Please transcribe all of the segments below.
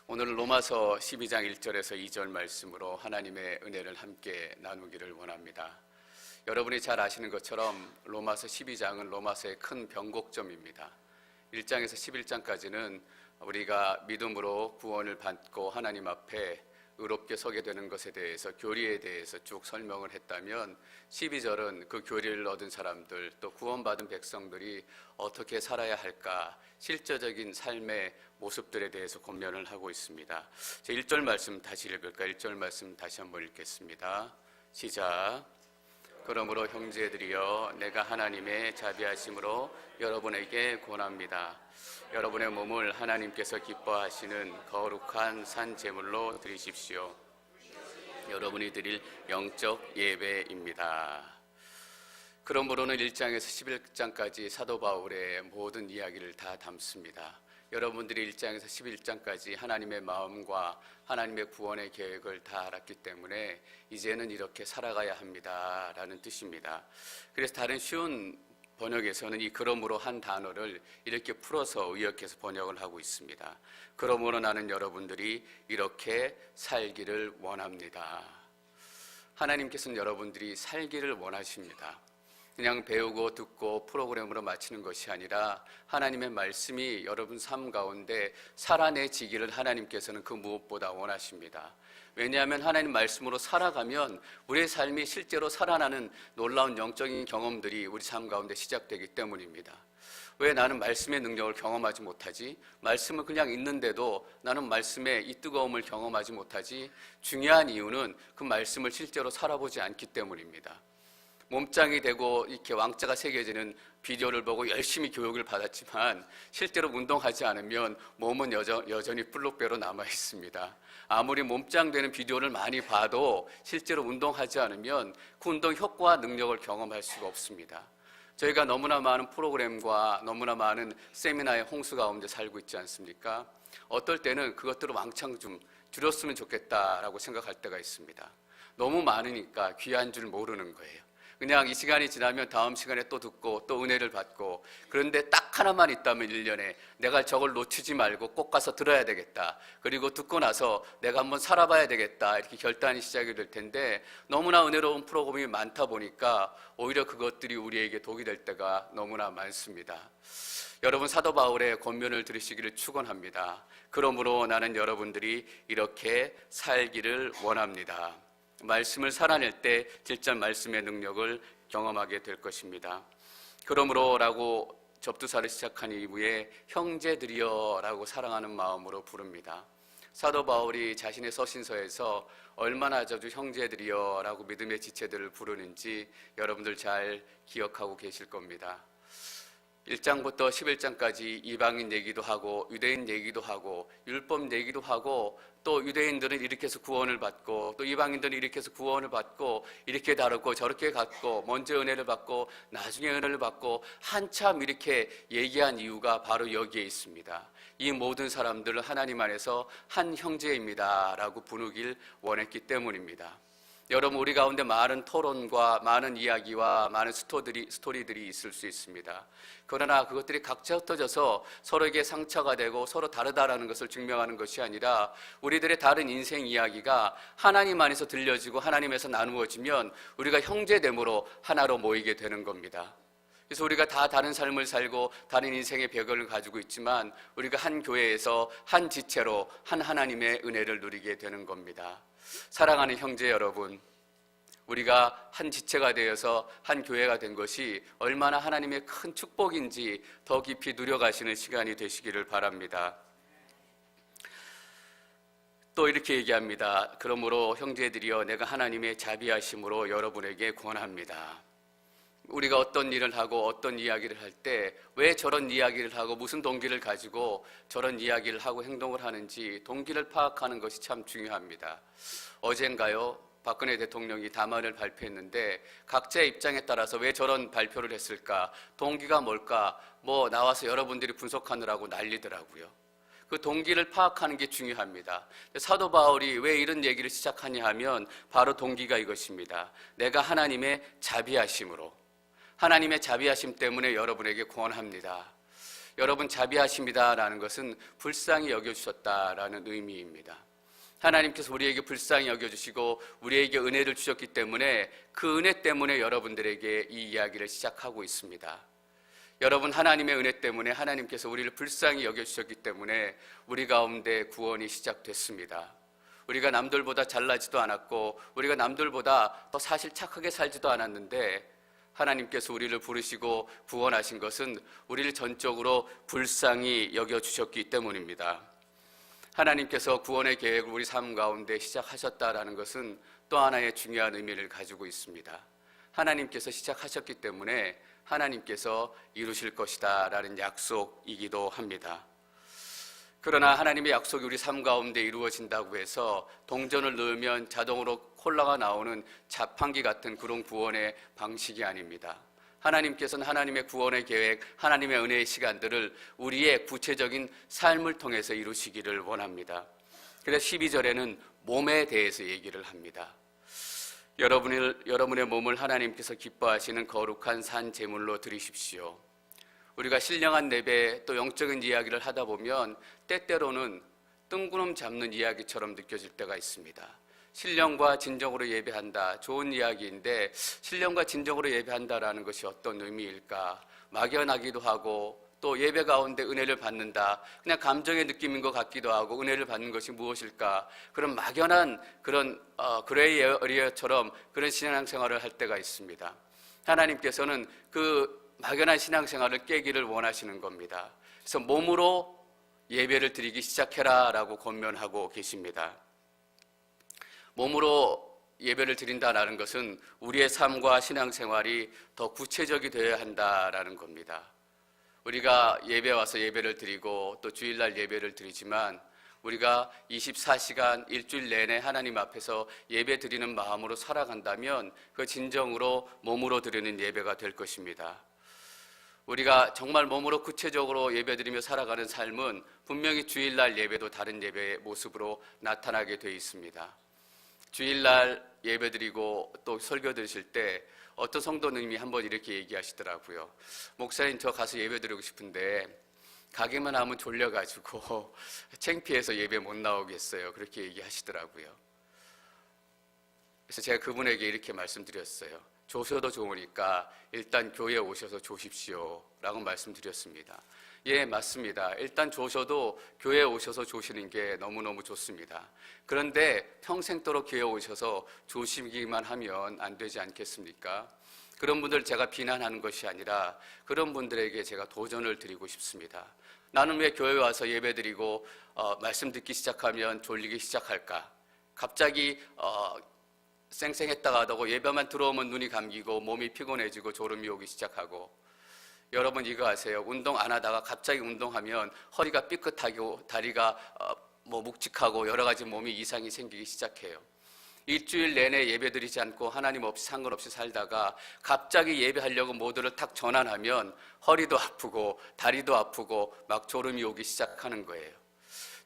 오늘 로마서 12장 1절에서 2절 말씀으로 하나님의 은혜를 함께 나누기를 원합니다. 여러분이 잘 아시는 것처럼 로마서 12장은 로마서의 큰 변곡점입니다. 1장에서 11장까지는 우리가 믿음으로 구원을 받고 하나님 앞에 의롭게 서게 되는 것에 대해서, 교리에 대해서 쭉 설명을 했다면 12절은 그 교리를 얻은 사람들, 또 구원받은 백성들이 어떻게 살아야 할까, 실제적인 삶의 모습들에 대해서 권면을 하고 있습니다. 1절 말씀 다시 읽을까요? 1절 말씀 다시 한번 읽겠습니다. 시작. 그러므로 형제들이여, 내가 하나님의 자비하심으로 여러분에게 권합니다. 여러분의 몸을 하나님께서 기뻐하시는 거룩한 산 제물로 드리십시오. 여러분이 드릴 영적 예배입니다. 그러므로는 1장에서 11장까지 사도 바울의 모든 이야기를 다 담습니다. 여러분들이 1장에서 11장까지 하나님의 마음과 하나님의 구원의 계획을 다 알았기 때문에 이제는 이렇게 살아가야 합니다 라는 뜻입니다. 그래서 다른 쉬운 번역에서는 이 그러므로 한 단어를 이렇게 풀어서 의역해서 번역을 하고 있습니다. 그러므로 나는 여러분들이 이렇게 살기를 원합니다. 하나님께서는 여러분들이 살기를 원하십니다. 그냥 배우고 듣고 프로그램으로 마치는 것이 아니라 하나님의 말씀이 여러분 삶 가운데 살아내지기를 하나님께서는 그 무엇보다 원하십니다. 왜냐하면 하나님 말씀으로 살아가면 우리의 삶이 실제로 살아나는 놀라운 영적인 경험들이 우리 삶 가운데 시작되기 때문입니다. 왜 나는 말씀의 능력을 경험하지 못하지? 말씀을 그냥 읽는데도 나는 말씀의 이 뜨거움을 경험하지 못하지? 중요한 이유는 그 말씀을 실제로 살아보지 않기 때문입니다. 몸짱이 되고 이렇게 왕자가 새겨지는 비디오를 보고 열심히 교육을 받았지만 실제로 운동하지 않으면 몸은 여전히 뿔룩배로 남아 있습니다. 아무리 몸짱 되는 비디오를 많이 봐도 실제로 운동하지 않으면 그 운동 효과와 능력을 경험할 수가 없습니다. 저희가 너무나 많은 프로그램과 너무나 많은 세미나의 홍수 가운데 살고 있지 않습니까? 어떨 때는 그것들을 왕창 좀 줄였으면 좋겠다라고 생각할 때가 있습니다. 너무 많으니까 귀한 줄 모르는 거예요. 그냥 이 시간이 지나면 다음 시간에 또 듣고 또 은혜를 받고, 그런데 딱 하나만 있다면 1년에 내가 저걸 놓치지 말고 꼭 가서 들어야 되겠다, 그리고 듣고 나서 내가 한번 살아봐야 되겠다, 이렇게 결단이 시작이 될 텐데 너무나 은혜로운 프로그램이 많다 보니까 오히려 그것들이 우리에게 독이 될 때가 너무나 많습니다. 여러분, 사도 바울의 권면을 들으시기를 축원합니다. 그러므로 나는 여러분들이 이렇게 살기를 원합니다. 말씀을 살아낼 때 진짜 말씀의 능력을 경험하게 될 것입니다. 그러므로 라고 접두사를 시작한 이후에 형제들이여 라고 사랑하는 마음으로 부릅니다. 사도 바울이 자신의 서신서에서 얼마나 자주 형제들이여 라고 믿음의 지체들을 부르는지 여러분들 잘 기억하고 계실 겁니다. 1장부터 11장까지 이방인 얘기도 하고 유대인 얘기도 하고 율법 얘기도 하고, 또 유대인들은 이렇게 해서 구원을 받고 또 이방인들은 이렇게 해서 구원을 받고 이렇게 다르고 저렇게 갖고 먼저 은혜를 받고 나중에 은혜를 받고 한참 이렇게 얘기한 이유가 바로 여기에 있습니다. 이 모든 사람들은 하나님 안에서 한 형제입니다 라고 부르길 원했기 때문입니다. 여러분, 우리 가운데 많은 토론과 많은 이야기와 많은 스토리들이 있을 수 있습니다. 그러나 그것들이 각자 흩어져서 서로에게 상처가 되고 서로 다르다라는 것을 증명하는 것이 아니라 우리들의 다른 인생 이야기가 하나님 안에서 들려지고 하나님에서 나누어지면 우리가 형제됨으로 하나로 모이게 되는 겁니다. 그래서 우리가 다 다른 삶을 살고 다른 인생의 배경을 가지고 있지만 우리가 한 교회에서 한 지체로 한 하나님의 은혜를 누리게 되는 겁니다. 사랑하는 형제 여러분, 우리가 한 지체가 되어서 한 교회가 된 것이 얼마나 하나님의 큰 축복인지 더 깊이 누려가시는 시간이 되시기를 바랍니다. 또 이렇게 얘기합니다. 그러므로 형제들이여, 내가 하나님의 자비하심으로 여러분에게 권합니다. 우리가 어떤 일을 하고 어떤 이야기를 할 때 왜 저런 이야기를 하고 무슨 동기를 가지고 저런 이야기를 하고 행동을 하는지 동기를 파악하는 것이 참 중요합니다. 어젠가요, 박근혜 대통령이 담화를 발표했는데 각자의 입장에 따라서 왜 저런 발표를 했을까, 동기가 뭘까, 나와서 여러분들이 분석하느라고 난리더라고요. 그 동기를 파악하는 게 중요합니다. 사도 바울이 왜 이런 얘기를 시작하냐 하면 바로 동기가 이것입니다. 내가 하나님의 자비하심으로, 하나님의 자비하심 때문에 여러분에게 권합니다. 여러분, 자비하십니다라는 것은 불쌍히 여겨주셨다라는 의미입니다. 하나님께서 우리에게 불쌍히 여겨주시고 우리에게 은혜를 주셨기 때문에 그 은혜 때문에 여러분들에게 이 이야기를 시작하고 있습니다. 여러분, 하나님의 은혜 때문에 하나님께서 우리를 불쌍히 여겨주셨기 때문에 우리 가운데 구원이 시작됐습니다. 우리가 남들보다 잘나지도 않았고 우리가 남들보다 더 사실 착하게 살지도 않았는데 하나님께서 우리를 부르시고 구원하신 것은 우리를 전적으로 불쌍히 여겨주셨기 때문입니다. 하나님께서 구원의 계획을 우리 삶 가운데 시작하셨다라는 것은 또 하나의 중요한 의미를 가지고 있습니다. 하나님께서 시작하셨기 때문에 하나님께서 이루실 것이다 라는 약속이기도 합니다. 그러나 하나님의 약속이 우리 삶 가운데 이루어진다고 해서 동전을 넣으면 자동으로 콜라가 나오는 자판기 같은 그런 구원의 방식이 아닙니다. 하나님께서는 하나님의 구원의 계획, 하나님의 은혜의 시간들을 우리의 구체적인 삶을 통해서 이루시기를 원합니다. 그래서 12절에는 몸에 대해서 얘기를 합니다. 여러분의 몸을 하나님께서 기뻐하시는 거룩한 산 제물로 드리십시오. 우리가 신령한 예배 또 영적인 이야기를 하다 보면 때때로는 뜬구름 잡는 이야기처럼 느껴질 때가 있습니다. 신령과 진정으로 예배한다, 좋은 이야기인데 신령과 진정으로 예배한다라는 것이 어떤 의미일까? 막연하기도 하고 또 예배 가운데 은혜를 받는다, 그냥 감정의 느낌인 것 같기도 하고 은혜를 받는 것이 무엇일까? 그런 막연한 그런 그레이 에리어처럼 그런 신앙생활을 할 때가 있습니다. 하나님께서는 그 막연한 신앙생활을 깨기를 원하시는 겁니다. 그래서 몸으로 예배를 드리기 시작해라 라고 권면하고 계십니다. 몸으로 예배를 드린다라는 것은 우리의 삶과 신앙생활이 더 구체적이 되어야 한다라는 겁니다. 우리가 예배 와서 예배를 드리고 또 주일날 예배를 드리지만 우리가 24시간 일주일 내내 하나님 앞에서 예배 드리는 마음으로 살아간다면 그 진정으로 몸으로 드리는 예배가 될 것입니다. 우리가 정말 몸으로 구체적으로 예배드리며 살아가는 삶은 분명히 주일날 예배도 다른 예배의 모습으로 나타나게 되어 있습니다. 주일날 예배드리고 또 설교 들으실 때 어떤 성도님이 한번 이렇게 얘기하시더라고요. 목사님, 저 가서 예배드리고 싶은데 가기만 하면 졸려가지고 창피해서 예배 못 나오겠어요. 그렇게 얘기하시더라고요. 그래서 제가 그분에게 이렇게 말씀드렸어요. 조셔도 좋으니까 일단 교회에 오셔서 조십시오 라고 말씀드렸습니다. 예, 맞습니다. 일단 조셔도 교회에 오셔서 조시는 게 너무너무 좋습니다. 그런데 평생도록 교회에 오셔서 조시기만 하면 안 되지 않겠습니까? 그런 분들 제가 비난하는 것이 아니라 그런 분들에게 제가 도전을 드리고 싶습니다. 나는 왜 교회에 와서 예배드리고 말씀 듣기 시작하면 졸리기 시작할까? 갑자기 쌩쌩했다가 하다고 예배만 들어오면 눈이 감기고 몸이 피곤해지고 졸음이 오기 시작하고, 여러분 이거 아세요? 운동 안 하다가 갑자기 운동하면 허리가 삐끗하고 다리가 묵직하고 여러 가지 몸이 이상이 생기기 시작해요. 일주일 내내 예배드리지 않고 하나님 없이 상관없이 살다가 갑자기 예배하려고 모두를 탁 전환하면 허리도 아프고 다리도 아프고 막 졸음이 오기 시작하는 거예요.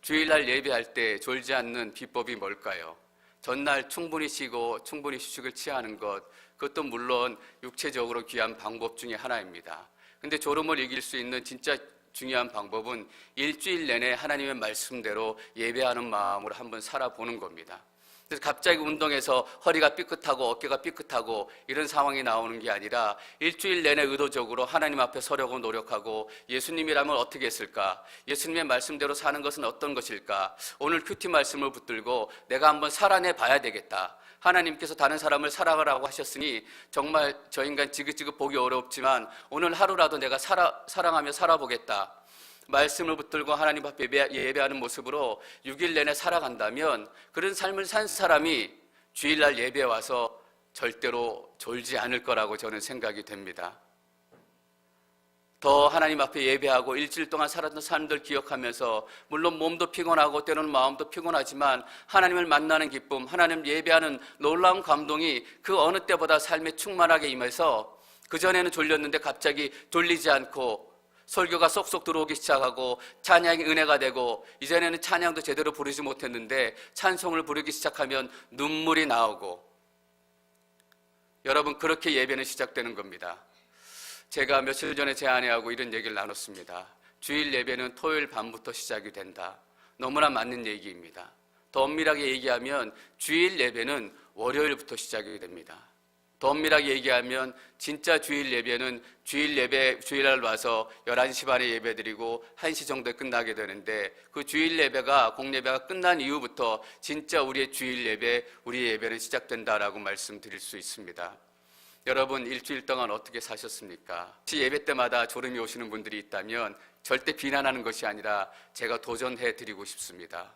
주일날 예배할 때 졸지 않는 비법이 뭘까요? 전날 충분히 쉬고 충분히 휴식을 취하는 것, 그것도 물론 육체적으로 귀한 방법 중에 하나입니다. 근데 졸음을 이길 수 있는 진짜 중요한 방법은 일주일 내내 하나님의 말씀대로 예배하는 마음으로 한번 살아보는 겁니다. 그래서 갑자기 운동해서 허리가 삐끗하고 어깨가 삐끗하고 이런 상황이 나오는 게 아니라 일주일 내내 의도적으로 하나님 앞에 서려고 노력하고, 예수님이라면 어떻게 했을까? 예수님의 말씀대로 사는 것은 어떤 것일까? 오늘 큐티 말씀을 붙들고 내가 한번 살아내 봐야 되겠다. 하나님께서 다른 사람을 사랑하라고 하셨으니 정말 저 인간 지긋지긋 보기 어렵지만 오늘 하루라도 내가 사랑하며 살아보겠다. 말씀을 붙들고 하나님 앞에 예배하는 모습으로 6일 내내 살아간다면 그런 삶을 산 사람이 주일날 예배에 와서 절대로 졸지 않을 거라고 저는 생각이 됩니다. 더 하나님 앞에 예배하고 일주일 동안 살았던 삶들 기억하면서, 물론 몸도 피곤하고 때로는 마음도 피곤하지만 하나님을 만나는 기쁨, 하나님 예배하는 놀라운 감동이 그 어느 때보다 삶에 충만하게 임해서 그전에는 졸렸는데 갑자기 졸리지 않고 설교가 쏙쏙 들어오기 시작하고 찬양이 은혜가 되고, 이전에는 찬양도 제대로 부르지 못했는데 찬송을 부르기 시작하면 눈물이 나오고, 여러분 그렇게 예배는 시작되는 겁니다. 제가 며칠 전에 제 아내하고 이런 얘기를 나눴습니다. 주일 예배는 토요일 밤부터 시작이 된다. 너무나 맞는 얘기입니다. 더 엄밀하게 얘기하면 주일 예배는 월요일부터 시작이 됩니다. 더 엄밀하게 얘기하면 진짜 주일 예배는 주일날 와서 11시 반에 예배드리고 1시 정도에 끝나게 되는데, 그 주일 예배가 공예배가 끝난 이후부터 진짜 우리의 주일 예배, 우리의 예배는 시작된다라고 말씀드릴 수 있습니다. 여러분, 일주일 동안 어떻게 사셨습니까? 혹시 예배 때마다 졸음이 오시는 분들이 있다면 절대 비난하는 것이 아니라 제가 도전해 드리고 싶습니다.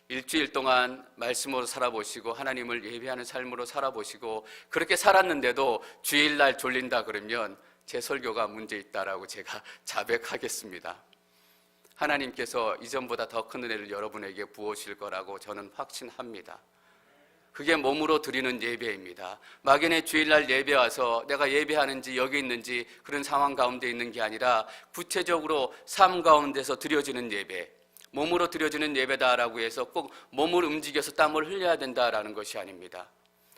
일주일 동안 말씀으로 살아보시고 하나님을 예배하는 삶으로 살아보시고 그렇게 살았는데도 주일날 졸린다 그러면 제 설교가 문제 있다라고 제가 자백하겠습니다. 하나님께서 이전보다 더 큰 은혜를 여러분에게 부어주실 거라고 저는 확신합니다. 그게 몸으로 드리는 예배입니다. 막연히 주일날 예배 와서 내가 예배하는지 여기 있는지 그런 상황 가운데 있는 게 아니라 구체적으로 삶 가운데서 드려지는 예배, 몸으로 드려지는 예배다라고 해서 꼭 몸을 움직여서 땀을 흘려야 된다라는 것이 아닙니다.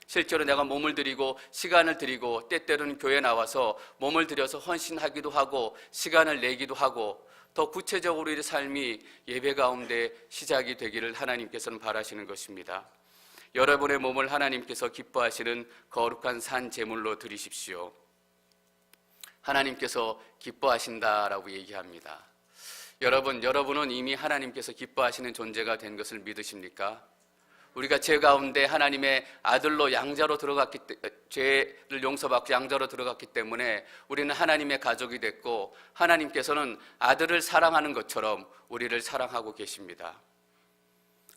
실제로 내가 몸을 들이고 시간을 들이고 때때로는 교회에 나와서 몸을 들여서 헌신하기도 하고 시간을 내기도 하고 더 구체적으로 우리의 삶이 예배 가운데 시작이 되기를 하나님께서는 바라시는 것입니다. 여러분의 몸을 하나님께서 기뻐하시는 거룩한 산 제물로 드리십시오. 하나님께서 기뻐하신다라고 얘기합니다. 여러분은 이미 하나님께서 기뻐하시는 존재가 된 것을 믿으십니까? 우리가 죄 가운데 하나님의 아들로 양자로 죄를 용서받고 양자로 들어갔기 때문에 우리는 하나님의 가족이 됐고, 하나님께서는 아들을 사랑하는 것처럼 우리를 사랑하고 계십니다.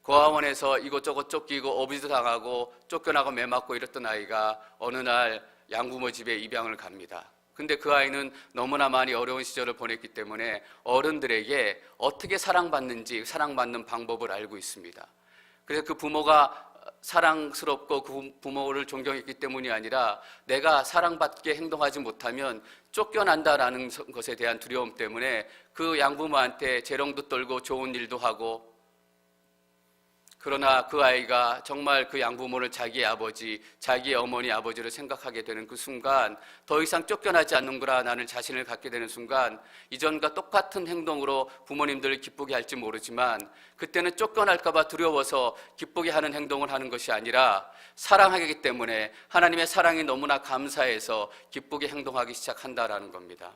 고아원에서 이곳저곳 쫓기고 어부지도 당하고 쫓겨나고 매맞고 이랬던 아이가 어느 날 양부모 집에 입양을 갑니다. 근데 그 아이는 너무나 많이 어려운 시절을 보냈기 때문에 어른들에게 어떻게 사랑받는지, 사랑받는 방법을 알고 있습니다. 그래서 그 부모가 사랑스럽고 그 부모를 존경했기 때문이 아니라 내가 사랑받게 행동하지 못하면 쫓겨난다라는 것에 대한 두려움 때문에 그 양부모한테 재롱도 떨고 좋은 일도 하고, 그러나 그 아이가 정말 그 양부모를 자기의 아버지, 자기의 어머니 아버지를 생각하게 되는 그 순간 더 이상 쫓겨나지 않는구나, 나는 자신을 갖게 되는 순간 이전과 똑같은 행동으로 부모님들을 기쁘게 할지 모르지만 그때는 쫓겨날까 봐 두려워서 기쁘게 하는 행동을 하는 것이 아니라 사랑하기 때문에 하나님의 사랑이 너무나 감사해서 기쁘게 행동하기 시작한다라는 겁니다.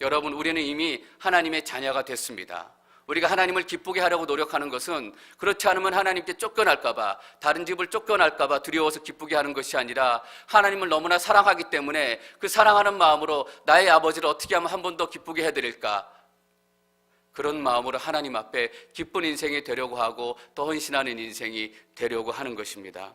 여러분, 우리는 이미 하나님의 자녀가 됐습니다. 우리가 하나님을 기쁘게 하려고 노력하는 것은 그렇지 않으면 하나님께 쫓겨날까 봐, 다른 집을 쫓겨날까 봐 두려워서 기쁘게 하는 것이 아니라 하나님을 너무나 사랑하기 때문에 그 사랑하는 마음으로 나의 아버지를 어떻게 하면 한 번 더 기쁘게 해드릴까, 그런 마음으로 하나님 앞에 기쁜 인생이 되려고 하고 더 헌신하는 인생이 되려고 하는 것입니다.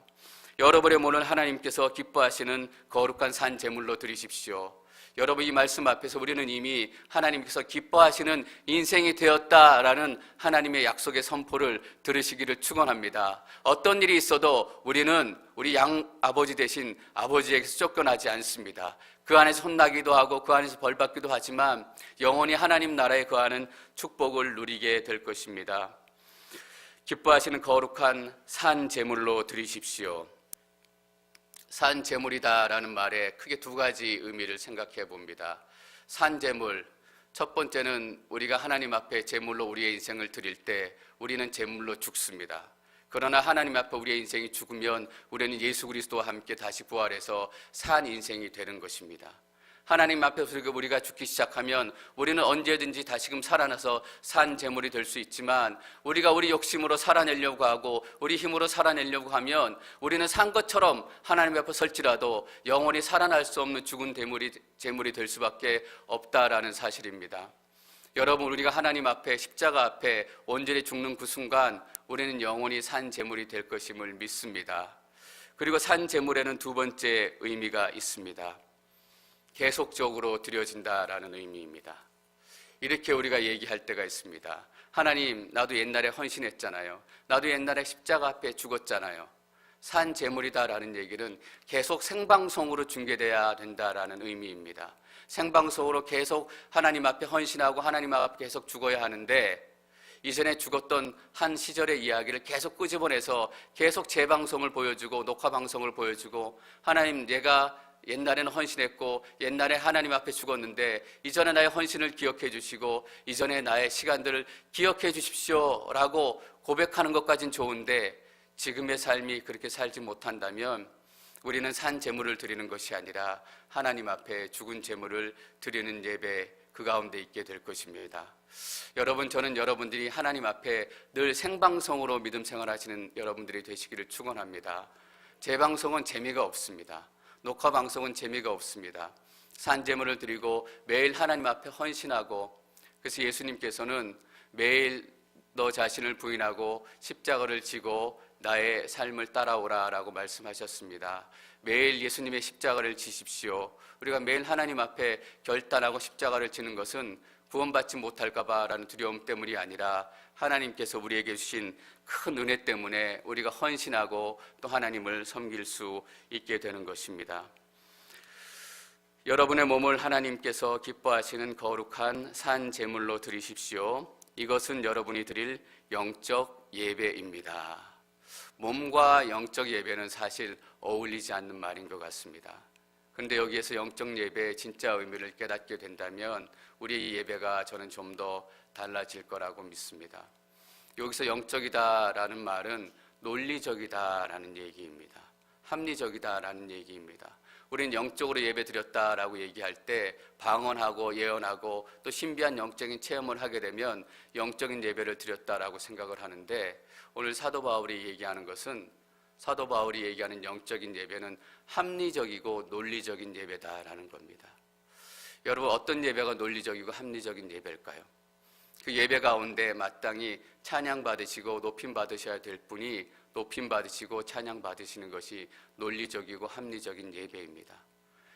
여러분의 몸을 하나님께서 기뻐하시는 거룩한 산 제물로 드리십시오. 여러분, 이 말씀 앞에서 우리는 이미 하나님께서 기뻐하시는 인생이 되었다라는 하나님의 약속의 선포를 들으시기를 축원합니다. 어떤 일이 있어도 우리는 우리 양아버지 대신 아버지에게서 쫓겨나지 않습니다. 그 안에서 혼나기도 하고 그 안에서 벌받기도 하지만 영원히 하나님 나라에 거하는 축복을 누리게 될 것입니다. 기뻐하시는 거룩한 산 제물로 드리십시오. 산 제물이다라는 말에 크게 두 가지 의미를 생각해 봅니다. 산 제물, 첫 번째는 우리가 하나님 앞에 제물로 우리의 인생을 드릴 때 우리는 제물로 죽습니다. 그러나 하나님 앞에 우리의 인생이 죽으면 우리는 예수 그리스도와 함께 다시 부활해서 산 인생이 되는 것입니다. 하나님 앞에서 우리가 죽기 시작하면 우리는 언제든지 다시금 살아나서 산 제물이 될 수 있지만, 우리가 우리 욕심으로 살아내려고 하고 우리 힘으로 살아내려고 하면 우리는 산 것처럼 하나님 앞에 설지라도 영원히 살아날 수 없는 죽은 제물이 될 수밖에 없다라는 사실입니다. 여러분, 우리가 하나님 앞에 십자가 앞에 온전히 죽는 그 순간 우리는 영원히 산 제물이 될 것임을 믿습니다. 그리고 산 제물에는 두 번째 의미가 있습니다. 계속적으로 드려진다라는 의미입니다. 이렇게 우리가 얘기할 때가 있습니다. 하나님, 나도 옛날에 헌신했잖아요. 나도 옛날에 십자가 앞에 죽었잖아요. 산 제물이다라는 얘기는 계속 생방송으로 중계돼야 된다라는 의미입니다. 생방송으로 계속 하나님 앞에 헌신하고 하나님 앞에 계속 죽어야 하는데, 이전에 죽었던 한 시절의 이야기를 계속 끄집어내서 계속 재방송을 보여주고 녹화방송을 보여주고, 하나님, 내가 옛날에는 헌신했고 옛날에 하나님 앞에 죽었는데 이전에 나의 헌신을 기억해 주시고 이전에 나의 시간들을 기억해 주십시오 라고 고백하는 것까진 좋은데 지금의 삶이 그렇게 살지 못한다면 우리는 산 제물을 드리는 것이 아니라 하나님 앞에 죽은 제물을 드리는 예배 그 가운데 있게 될 것입니다. 여러분, 저는 여러분들이 하나님 앞에 늘 생방송으로 믿음 생활하시는 여러분들이 되시기를 축원합니다. 재방송은 재미가 없습니다. 녹화 방송은 재미가 없습니다. 산제물을 드리고 매일 하나님 앞에 헌신하고, 그래서 예수님께서는 매일 너 자신을 부인하고 십자가를 지고 나의 삶을 따라오라 라고 말씀하셨습니다. 매일 예수님의 십자가를 지십시오. 우리가 매일 하나님 앞에 결단하고 십자가를 지는 것은 구원받지 못할까 봐 라는 두려움 때문이 아니라 하나님께서 우리에게 주신 큰 은혜 때문에 우리가 헌신하고 또 하나님을 섬길 수 있게 되는 것입니다. 여러분의 몸을 하나님께서 기뻐하시는 거룩한 산 제물로 드리십시오. 이것은 여러분이 드릴 영적 예배입니다. 몸과 영적 예배는 사실 어울리지 않는 말인 것 같습니다. 그런데 여기에서 영적 예배의 진짜 의미를 깨닫게 된다면 우리의 예배가 저는 좀 더 달라질 거라고 믿습니다. 여기서 영적이다라는 말은 논리적이다라는 얘기입니다. 합리적이다라는 얘기입니다. 우리는 영적으로 예배드렸다라고 얘기할 때 방언하고 예언하고 또 신비한 영적인 체험을 하게 되면 영적인 예배를 드렸다라고 생각을 하는데, 오늘 사도 바울이 얘기하는 것은, 사도 바울이 얘기하는 영적인 예배는 합리적이고 논리적인 예배다라는 겁니다. 여러분, 어떤 예배가 논리적이고 합리적인 예배일까요? 그 예배 가운데 마땅히 찬양받으시고 높임받으셔야 될 분이 높임받으시고 찬양받으시는 것이 논리적이고 합리적인 예배입니다.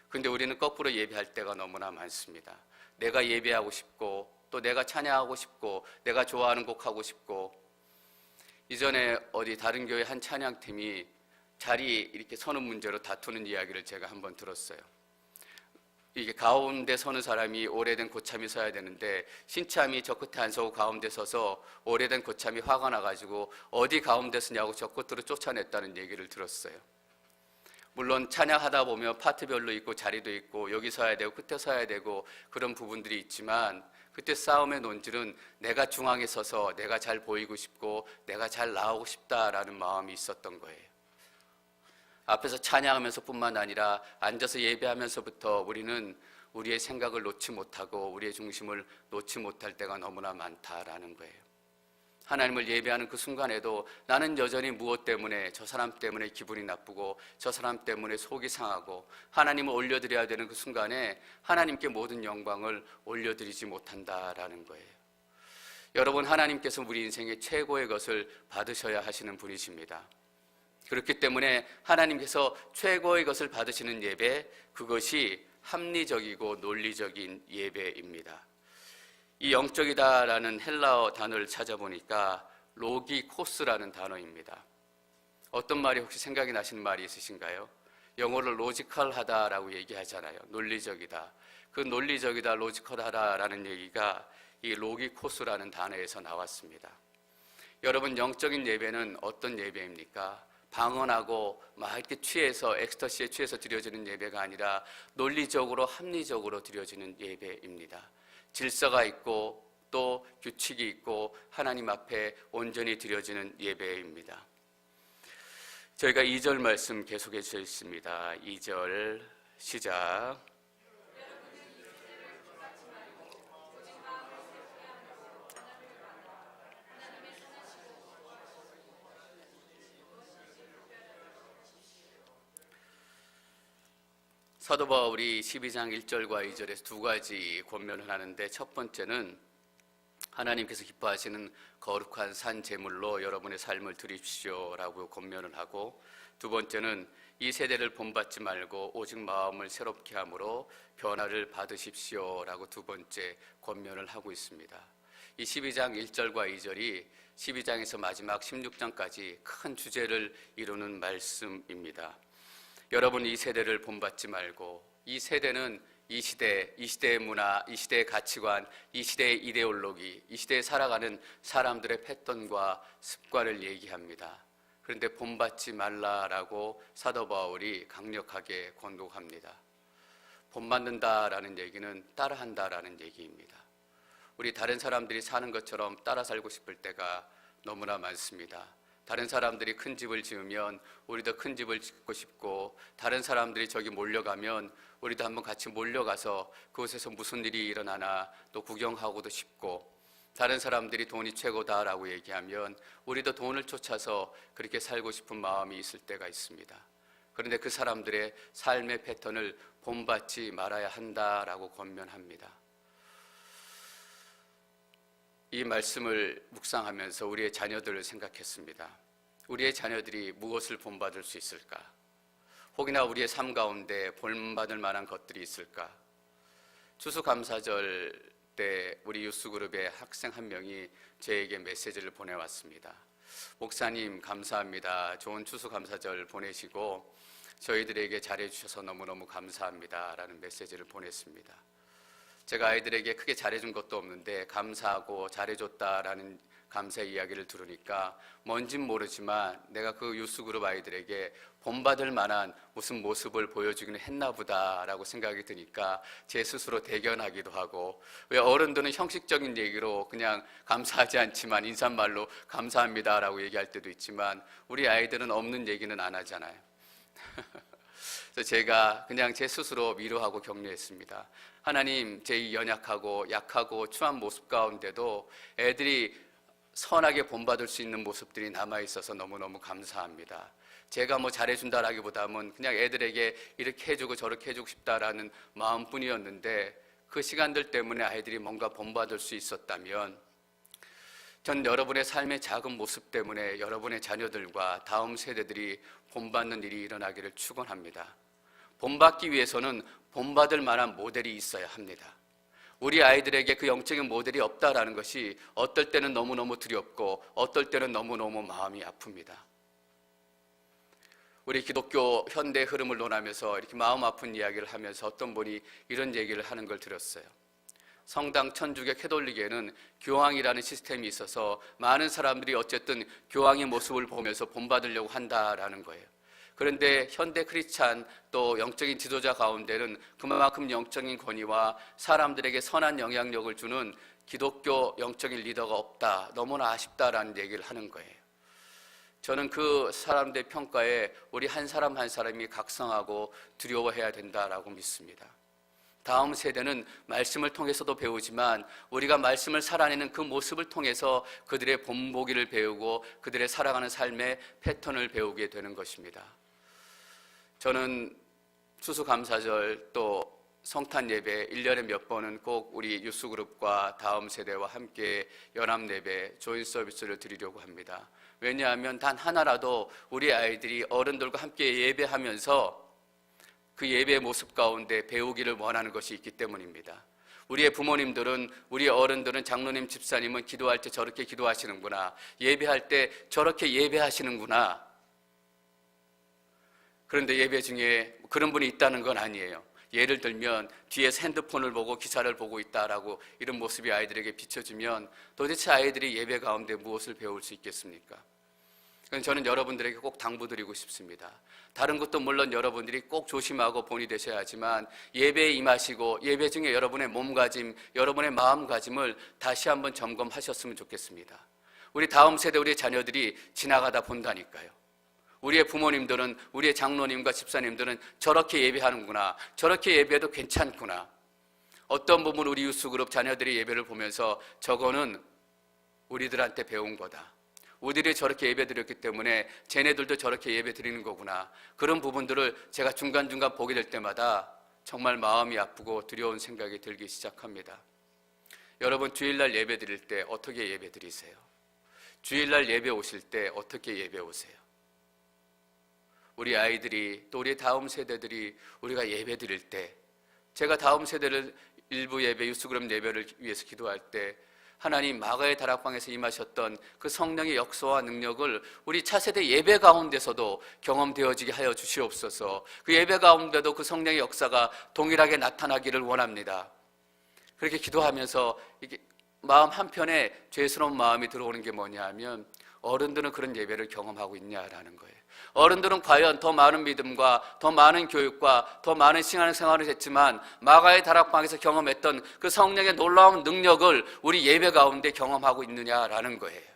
그런데 우리는 거꾸로 예배할 때가 너무나 많습니다. 내가 예배하고 싶고 또 내가 찬양하고 싶고 내가 좋아하는 곡 하고 싶고, 이전에 어디 다른 교회 한 찬양팀이 자리 이렇게 서는 문제로 다투는 이야기를 제가 한번 들었어요. 이게 가운데 서는 사람이 오래된 고참이 서야 되는데 신참이 저 끝에 안 서고 가운데 서서 오래된 고참이 화가 나가지고 어디 가운데 서냐고 저 끝으로 쫓아냈다는 얘기를 들었어요. 물론 찬양하다 보면 파트별로 있고 자리도 있고 여기 서야 되고 끝에 서야 되고 그런 부분들이 있지만, 그때 싸움의 논질은 내가 중앙에 서서 내가 잘 보이고 싶고 내가 잘 나오고 싶다라는 마음이 있었던 거예요. 앞에서 찬양하면서 뿐만 아니라 앉아서 예배하면서부터 우리는 우리의 생각을 놓지 못하고 우리의 중심을 놓지 못할 때가 너무나 많다라는 거예요. 하나님을 예배하는 그 순간에도 나는 여전히 무엇 때문에, 저 사람 때문에 기분이 나쁘고 저 사람 때문에 속이 상하고 하나님을 올려드려야 되는 그 순간에 하나님께 모든 영광을 올려드리지 못한다라는 거예요. 여러분, 하나님께서 우리 인생의 최고의 것을 받으셔야 하시는 분이십니다. 그렇기 때문에 하나님께서 최고의 것을 받으시는 예배, 그것이 합리적이고 논리적인 예배입니다. 이 영적이다라는 헬라어 단어를 찾아보니까 로기코스라는 단어입니다. 어떤 말이 혹시 생각이 나시는 말이 있으신가요? 영어로 로지컬하다라고 얘기하잖아요. 논리적이다. 그 논리적이다, 로지컬하다라는 얘기가 이 로기코스라는 단어에서 나왔습니다. 여러분, 영적인 예배는 어떤 예배입니까? 방언하고 막 이렇게 취해서 엑스터시에 취해서 드려지는 예배가 아니라 논리적으로 합리적으로 드려지는 예배입니다. 질서가 있고 또 규칙이 있고 하나님 앞에 온전히 드려지는 예배입니다. 저희가 2절 말씀 계속해 주셨습니다. 2절 시작. 사도 바울이 12장 1절과 2절에서 두 가지 권면을 하는데, 첫 번째는 하나님께서 기뻐하시는 거룩한 산 제물로 여러분의 삶을 드리십시오 라고 권면을 하고, 두 번째는 이 세대를 본받지 말고 오직 마음을 새롭게 함으로 변화를 받으십시오 라고 두 번째 권면을 하고 있습니다. 이 12장 1절과 2절이 12장에서 마지막 16장까지 큰 주제를 이루는 말씀입니다. 여러분, 이 세대를 본받지 말고, 이 세대는 이 시대의 문화, 이 시대의 가치관, 이 시대의 이데올로기, 이 시대에 살아가는 사람들의 패턴과 습관을 얘기합니다. 그런데 본받지 말라라고 사도 바울이 강력하게 권고합니다. 본받는다라는 얘기는 따라한다라는 얘기입니다. 우리 다른 사람들이 사는 것처럼 따라 살고 싶을 때가 너무나 많습니다. 다른 사람들이 큰 집을 지으면 우리도 큰 집을 짓고 싶고, 다른 사람들이 저기 몰려가면 우리도 한번 같이 몰려가서 그곳에서 무슨 일이 일어나나 또 구경하고도 싶고, 다른 사람들이 돈이 최고다라고 얘기하면 우리도 돈을 쫓아서 그렇게 살고 싶은 마음이 있을 때가 있습니다. 그런데 그 사람들의 삶의 패턴을 본받지 말아야 한다라고 권면합니다. 이 말씀을 묵상하면서 우리의 자녀들을 생각했습니다. 우리의 자녀들이 무엇을 본받을 수 있을까? 혹이나 우리의 삶 가운데 본받을 만한 것들이 있을까? 추수감사절 때 우리 유스그룹의 학생 한 명이 저에게 메시지를 보내왔습니다. 목사님 감사합니다. 좋은 추수감사절 보내시고 저희들에게 잘해주셔서 너무너무 감사합니다 라는 메시지를 보냈습니다. 제가 아이들에게 크게 잘해준 것도 없는데 감사하고 잘해줬다라는 감사의 이야기를 들으니까 뭔진 모르지만 내가 그 유스그룹 아이들에게 본받을 만한 무슨 모습을 보여주기는 했나 보다라고 생각이 드니까 제 스스로 대견하기도 하고, 왜 어른들은 형식적인 얘기로 그냥 감사하지 않지만 인사말로 감사합니다라고 얘기할 때도 있지만 우리 아이들은 없는 얘기는 안 하잖아요. 그래서 제가 그냥 제 스스로 위로하고 격려했습니다. 하나님, 제 이 연약하고 약하고 추한 모습 가운데도 애들이 선하게 본받을 수 있는 모습들이 남아있어서 너무너무 감사합니다. 제가 뭐 잘해준다라기보다는 그냥 애들에게 이렇게 해주고 저렇게 해주고 싶다라는 마음뿐이었는데, 그 시간들 때문에 아이들이 뭔가 본받을 수 있었다면 전 여러분의 삶의 작은 모습 때문에 여러분의 자녀들과 다음 세대들이 본받는 일이 일어나기를 축원합니다. 본받기 위해서는 본받을 만한 모델이 있어야 합니다. 우리 아이들에게 그 영적인 모델이 없다라는 것이 어떨 때는 너무너무 두렵고 어떨 때는 너무너무 마음이 아픕니다. 우리 기독교 현대 흐름을 논하면서 이렇게 마음 아픈 이야기를 하면서 어떤 분이 이런 얘기를 하는 걸 들었어요. 성당 천주교 캐톨릭에는 교황이라는 시스템이 있어서 많은 사람들이 어쨌든 교황의 모습을 보면서 본받으려고 한다라는 거예요. 그런데 현대 크리스찬 또 영적인 지도자 가운데는 그만큼 영적인 권위와 사람들에게 선한 영향력을 주는 기독교 영적인 리더가 없다, 너무나 아쉽다라는 얘기를 하는 거예요. 저는 그 사람들의 평가에 우리 한 사람 한 사람이 각성하고 두려워해야 된다라고 믿습니다. 다음 세대는 말씀을 통해서도 배우지만 우리가 말씀을 살아내는 그 모습을 통해서 그들의 본보기를 배우고 그들의 살아가는 삶의 패턴을 배우게 되는 것입니다. 저는 추수감사절 또 성탄 예배 1년에 몇 번은 꼭 우리 유스그룹과 다음 세대와 함께 연합예배, 조인 서비스를 드리려고 합니다. 왜냐하면 단 하나라도 우리 아이들이 어른들과 함께 예배하면서 그 예배의 모습 가운데 배우기를 원하는 것이 있기 때문입니다. 우리의 부모님들은, 우리 어른들은, 장로님, 집사님은 기도할 때 저렇게 기도하시는구나, 예배할 때 저렇게 예배하시는구나. 그런데 예배 중에 그런 분이 있다는 건 아니에요. 예를 들면 뒤에서 핸드폰을 보고 기사를 보고 있다라고 이런 모습이 아이들에게 비춰지면 도대체 아이들이 예배 가운데 무엇을 배울 수 있겠습니까? 저는 여러분들에게 꼭 당부드리고 싶습니다. 다른 것도 물론 여러분들이 꼭 조심하고 본이 되셔야 하지만 예배에 임하시고 예배 중에 여러분의 몸가짐, 여러분의 마음가짐을 다시 한번 점검하셨으면 좋겠습니다. 우리 다음 세대, 우리의 자녀들이 지나가다 본다니까요. 우리의 부모님들은, 우리의 장로님과 집사님들은 저렇게 예배하는구나, 저렇게 예배해도 괜찮구나. 어떤 부분 우리 유스그룹 자녀들이 예배를 보면서 저거는 우리들한테 배운 거다, 우리들이 저렇게 예배 드렸기 때문에 쟤네들도 저렇게 예배 드리는 거구나. 그런 부분들을 제가 중간중간 보게 될 때마다 정말 마음이 아프고 두려운 생각이 들기 시작합니다. 여러분, 주일날 예배 드릴 때 어떻게 예배 드리세요? 주일날 예배 오실 때 어떻게 예배 오세요? 우리 아이들이, 또 우리 다음 세대들이 우리가 예배 드릴 때, 제가 다음 세대를 일부 예배, 유스그룹 예배를 위해서 기도할 때 하나님, 마가의 다락방에서 임하셨던 그 성령의 역사와 능력을 우리 차세대 예배 가운데서도 경험되어지게 하여 주시옵소서. 그 예배 가운데도 그 성령의 역사가 동일하게 나타나기를 원합니다. 그렇게 기도하면서 이게 마음 한편에 죄스러운 마음이 들어오는 게 뭐냐 하면, 어른들은 그런 예배를 경험하고 있냐라는 거예요. 어른들은 과연 더 많은 믿음과 더 많은 교육과 더 많은 신앙생활을 했지만 마가의 다락방에서 경험했던 그 성령의 놀라운 능력을 우리 예배 가운데 경험하고 있느냐라는 거예요.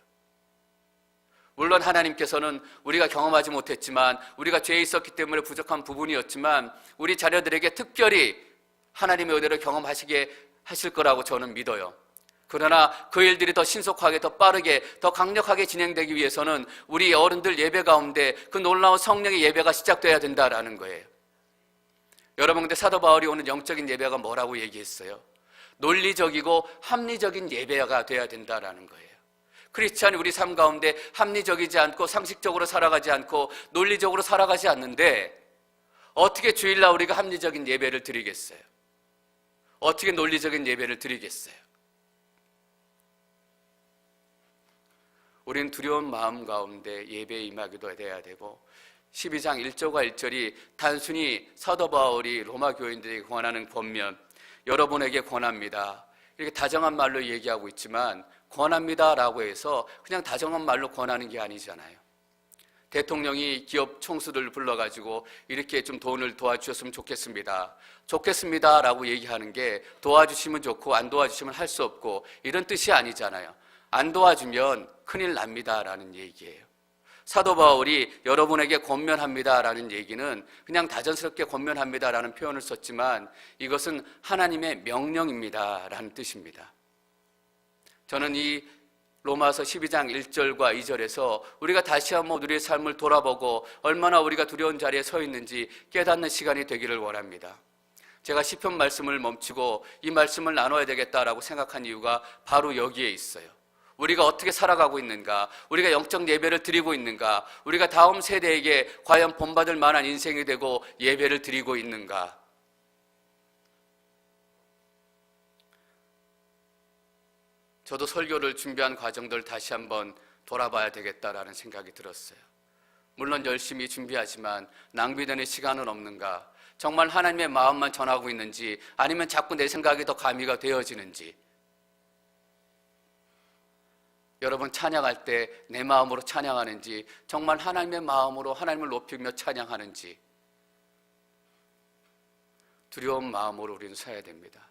물론 하나님께서는 우리가 경험하지 못했지만, 우리가 죄에 있었기 때문에 부족한 부분이었지만 우리 자녀들에게 특별히 하나님의 은혜를 경험하시게 하실 거라고 저는 믿어요. 그러나 그 일들이 더 신속하게, 더 빠르게, 더 강력하게 진행되기 위해서는 우리 어른들 예배 가운데 그 놀라운 성령의 예배가 시작돼야 된다라는 거예요. 여러분, 근데 사도 바울이 오늘 영적인 예배가 뭐라고 얘기했어요? 논리적이고 합리적인 예배가 돼야 된다라는 거예요. 크리스찬이 우리 삶 가운데 합리적이지 않고 상식적으로 살아가지 않고 논리적으로 살아가지 않는데 어떻게 주일날 우리가 합리적인 예배를 드리겠어요? 어떻게 논리적인 예배를 드리겠어요? 우리는 두려운 마음 가운데 예배에 임하기도 해야 되고, 12장 1절과 1절이 단순히 사도 바울이 로마 교인들에게 권하는 권면, 여러분에게 권합니다, 이렇게 다정한 말로 얘기하고 있지만 권합니다라고 해서 그냥 다정한 말로 권하는 게 아니잖아요. 대통령이 기업 총수들 불러가지고 이렇게 좀 돈을 도와주셨으면 좋겠습니다라고 얘기하는 게 도와주시면 좋고 안 도와주시면 할 수 없고 이런 뜻이 아니잖아요. 안 도와주면 큰일 납니다라는 얘기예요. 사도 바울이 여러분에게 권면합니다라는 얘기는 그냥 다정스럽게 권면합니다라는 표현을 썼지만 이것은 하나님의 명령입니다라는 뜻입니다. 저는 이 로마서 12장 1절과 2절에서 우리가 다시 한번 우리의 삶을 돌아보고 얼마나 우리가 두려운 자리에 서 있는지 깨닫는 시간이 되기를 원합니다. 제가 시편 말씀을 멈추고 이 말씀을 나눠야 되겠다라고 생각한 이유가 바로 여기에 있어요. 우리가 어떻게 살아가고 있는가, 우리가 영적 예배를 드리고 있는가, 우리가 다음 세대에게 과연 본받을 만한 인생이 되고 예배를 드리고 있는가. 저도 설교를 준비한 과정들 다시 한번 돌아봐야 되겠다라는 생각이 들었어요. 물론 열심히 준비하지만 낭비되는 시간은 없는가, 정말 하나님의 마음만 전하고 있는지 아니면 자꾸 내 생각이 더 가미가 되어지는지, 여러분 찬양할 때 내 마음으로 찬양하는지 정말 하나님의 마음으로 하나님을 높이며 찬양하는지 두려운 마음으로 우리는 서야 됩니다.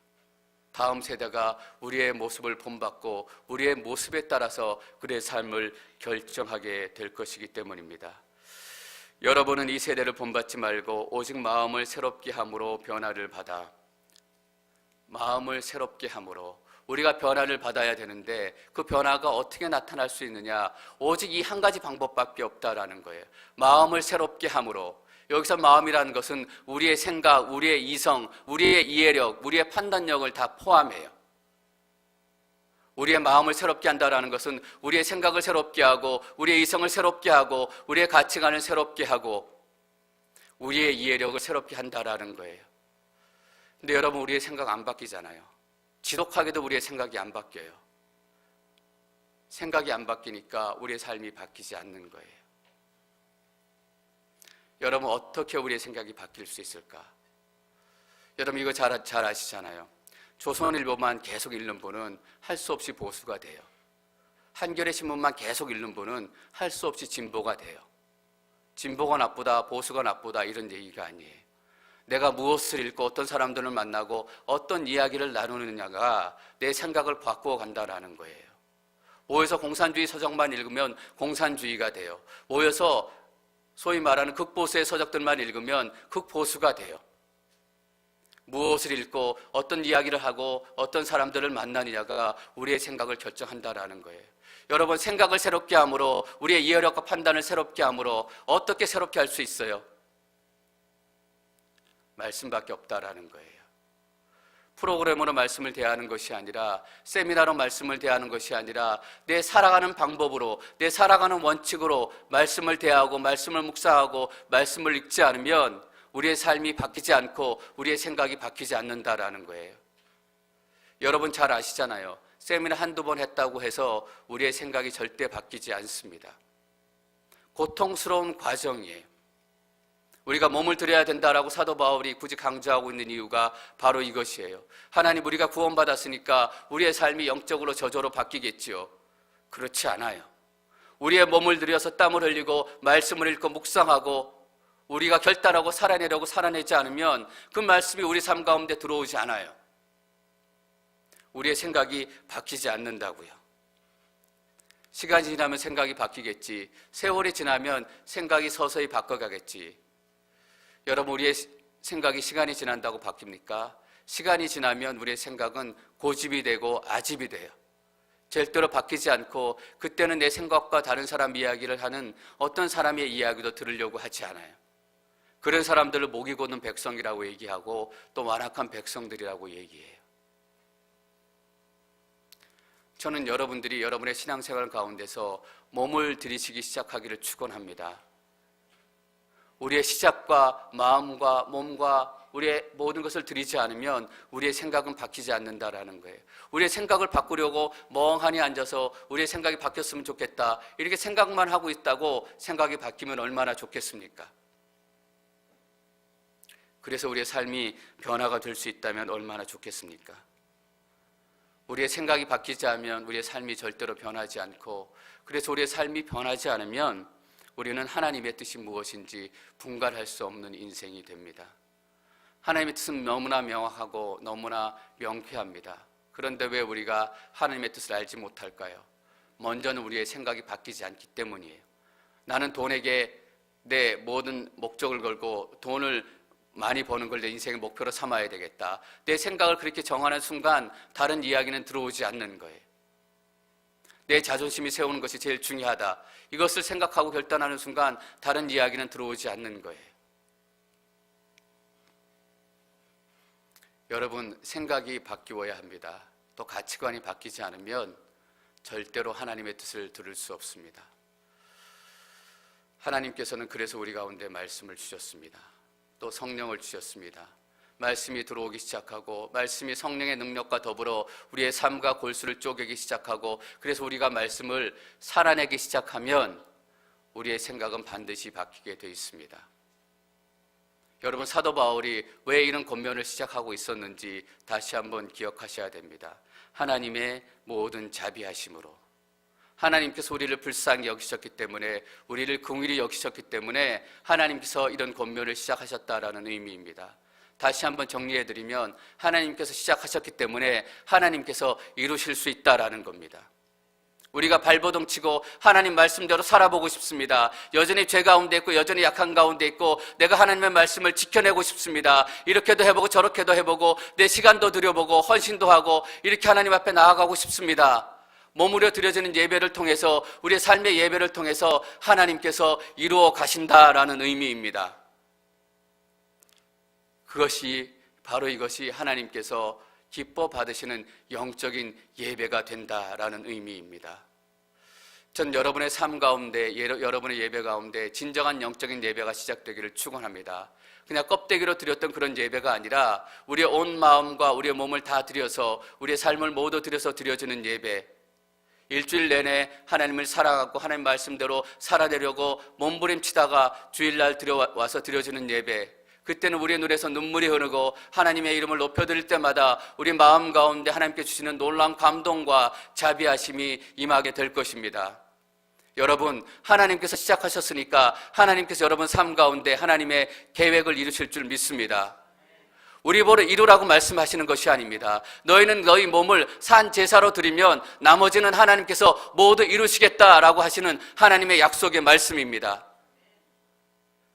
다음 세대가 우리의 모습을 본받고 우리의 모습에 따라서 그의 삶을 결정하게 될 것이기 때문입니다. 여러분은 이 세대를 본받지 말고 오직 마음을 새롭게 함으로 변화를 받아, 마음을 새롭게 함으로 우리가 변화를 받아야 되는데 그 변화가 어떻게 나타날 수 있느냐? 오직 이 한 가지 방법밖에 없다라는 거예요. 마음을 새롭게 함으로. 여기서 마음이라는 것은 우리의 생각, 우리의 이성, 우리의 이해력, 우리의 판단력을 다 포함해요. 우리의 마음을 새롭게 한다라는 것은 우리의 생각을 새롭게 하고 우리의 이성을 새롭게 하고 우리의 가치관을 새롭게 하고 우리의 이해력을 새롭게 한다라는 거예요. 근데 여러분, 우리의 생각 안 바뀌잖아요. 지독하게도 우리의 생각이 안 바뀌어요. 생각이 안 바뀌니까 우리의 삶이 바뀌지 않는 거예요. 여러분, 어떻게 우리의 생각이 바뀔 수 있을까? 여러분, 이거 잘 아시잖아요. 조선일보만 계속 읽는 분은 할 수 없이 보수가 돼요. 한겨레 신문만 계속 읽는 분은 할 수 없이 진보가 돼요. 진보가 나쁘다, 보수가 나쁘다 이런 얘기가 아니에요. 내가 무엇을 읽고 어떤 사람들을 만나고 어떤 이야기를 나누느냐가 내 생각을 바꾸어 간다라는 거예요. 모여서 공산주의 서적만 읽으면 공산주의가 돼요. 모여서 소위 말하는 극보수의 서적들만 읽으면 극보수가 돼요. 무엇을 읽고 어떤 이야기를 하고 어떤 사람들을 만나느냐가 우리의 생각을 결정한다라는 거예요. 여러분, 생각을 새롭게 함으로 우리의 이해력과 판단을 새롭게 함으로 어떻게 새롭게 할 수 있어요? 말씀밖에 없다라는 거예요. 프로그램으로 말씀을 대하는 것이 아니라, 세미나로 말씀을 대하는 것이 아니라 내 살아가는 방법으로, 내 살아가는 원칙으로 말씀을 대하고 말씀을 묵상하고 말씀을 읽지 않으면 우리의 삶이 바뀌지 않고 우리의 생각이 바뀌지 않는다라는 거예요. 여러분 잘 아시잖아요. 세미나 한두 번 했다고 해서 우리의 생각이 절대 바뀌지 않습니다. 고통스러운 과정이에요. 우리가 몸을 들여야 된다라고 사도 바울이 굳이 강조하고 있는 이유가 바로 이것이에요. 하나님, 우리가 구원받았으니까 우리의 삶이 영적으로 저절로 바뀌겠지요. 그렇지 않아요. 우리의 몸을 들여서 땀을 흘리고 말씀을 읽고 묵상하고 우리가 결단하고 살아내려고 살아내지 않으면 그 말씀이 우리 삶 가운데 들어오지 않아요. 우리의 생각이 바뀌지 않는다고요. 시간이 지나면 생각이 바뀌겠지. 세월이 지나면 생각이 서서히 바꿔가겠지. 여러분, 우리의 생각이 시간이 지난다고 바뀝니까? 시간이 지나면 우리의 생각은 고집이 되고 아집이 돼요. 절대로 바뀌지 않고 그때는 내 생각과 다른 사람 이야기를 하는 어떤 사람의 이야기도 들으려고 하지 않아요. 그런 사람들을 목이 곧는 백성이라고 얘기하고 또 완악한 백성들이라고 얘기해요. 저는 여러분들이 여러분의 신앙생활 가운데서 몸을 들이시기 시작하기를 축원합니다. 우리의 시작과 마음과 몸과 우리의 모든 것을 들이지 않으면 우리의 생각은 바뀌지 않는다라는 거예요. 우리의 생각을 바꾸려고 멍하니 앉아서 우리의 생각이 바뀌었으면 좋겠다, 이렇게 생각만 하고 있다고 생각이 바뀌면 얼마나 좋겠습니까? 그래서 우리의 삶이 변화가 될 수 있다면 얼마나 좋겠습니까? 우리의 생각이 바뀌지 않으면 우리의 삶이 절대로 변하지 않고, 그래서 우리의 삶이 변하지 않으면 우리는 하나님의 뜻이 무엇인지 분간할 수 없는 인생이 됩니다. 하나님의 뜻은 너무나 명확하고 너무나 명쾌합니다. 그런데 왜 우리가 하나님의 뜻을 알지 못할까요? 먼저는 우리의 생각이 바뀌지 않기 때문이에요. 나는 돈에게 내 모든 목적을 걸고 돈을 많이 버는 걸 내 인생의 목표로 삼아야 되겠다, 내 생각을 그렇게 정하는 순간 다른 이야기는 들어오지 않는 거예요. 내 자존심이 세우는 것이 제일 중요하다, 이것을 생각하고 결단하는 순간 다른 이야기는 들어오지 않는 거예요. 여러분, 생각이 바뀌어야 합니다. 또 가치관이 바뀌지 않으면 절대로 하나님의 뜻을 들을 수 없습니다. 하나님께서는 그래서 우리 가운데 말씀을 주셨습니다. 또 성령을 주셨습니다. 말씀이 들어오기 시작하고 말씀이 성령의 능력과 더불어 우리의 삶과 골수를 쪼개기 시작하고, 그래서 우리가 말씀을 살아내기 시작하면 우리의 생각은 반드시 바뀌게 되어 있습니다. 여러분, 사도 바울이 왜 이런 권면을 시작하고 있었는지 다시 한번 기억하셔야 됩니다. 하나님의 모든 자비하심으로, 하나님께서 우리를 불쌍히 여기셨기 때문에, 우리를 긍휼히 여기셨기 때문에 하나님께서 이런 권면을 시작하셨다라는 의미입니다. 다시 한번 정리해드리면 하나님께서 시작하셨기 때문에 하나님께서 이루실 수 있다라는 겁니다. 우리가 발버둥 치고 하나님 말씀대로 살아보고 싶습니다. 여전히 죄 가운데 있고 여전히 약한 가운데 있고 내가 하나님의 말씀을 지켜내고 싶습니다. 이렇게도 해보고 저렇게도 해보고 내 시간도 들여보고 헌신도 하고 이렇게 하나님 앞에 나아가고 싶습니다. 머무려 드려지는 예배를 통해서, 우리의 삶의 예배를 통해서 하나님께서 이루어 가신다라는 의미입니다. 그것이 바로 이것이 하나님께서 기뻐 받으시는 영적인 예배가 된다라는 의미입니다. 전 여러분의 삶 가운데, 여러분의 예배 가운데 진정한 영적인 예배가 시작되기를 축원합니다. 그냥 껍데기로 드렸던 그런 예배가 아니라 우리의 온 마음과 우리의 몸을 다 드려서, 우리의 삶을 모두 드려서 드려지는 예배, 일주일 내내 하나님을 사랑하고 하나님 말씀대로 살아내려고 몸부림치다가 주일날 들여와서 드려지는 예배, 그때는 우리의 눈에서 눈물이 흐르고 하나님의 이름을 높여드릴 때마다 우리 마음 가운데 하나님께 주시는 놀라운 감동과 자비하심이 임하게 될 것입니다. 여러분, 하나님께서 시작하셨으니까 하나님께서 여러분 삶 가운데 하나님의 계획을 이루실 줄 믿습니다. 우리 보러 이루라고 말씀하시는 것이 아닙니다. 너희는 너희 몸을 산 제사로 드리면 나머지는 하나님께서 모두 이루시겠다라고 하시는 하나님의 약속의 말씀입니다.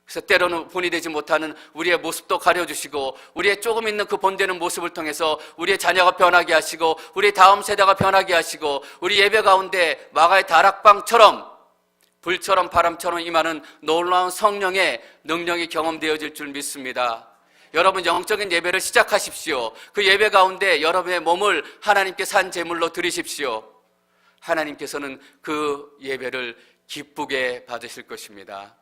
그래서 때로는 본이 되지 못하는 우리의 모습도 가려주시고, 우리의 조금 있는 그 본되는 모습을 통해서 우리의 자녀가 변하게 하시고, 우리 다음 세대가 변하게 하시고, 우리 예배 가운데 마가의 다락방처럼 불처럼 바람처럼 임하는 놀라운 성령의 능력이 경험되어질 줄 믿습니다. 여러분, 영적인 예배를 시작하십시오. 그 예배 가운데 여러분의 몸을 하나님께 산 제물로 드리십시오. 하나님께서는 그 예배를 기쁘게 받으실 것입니다.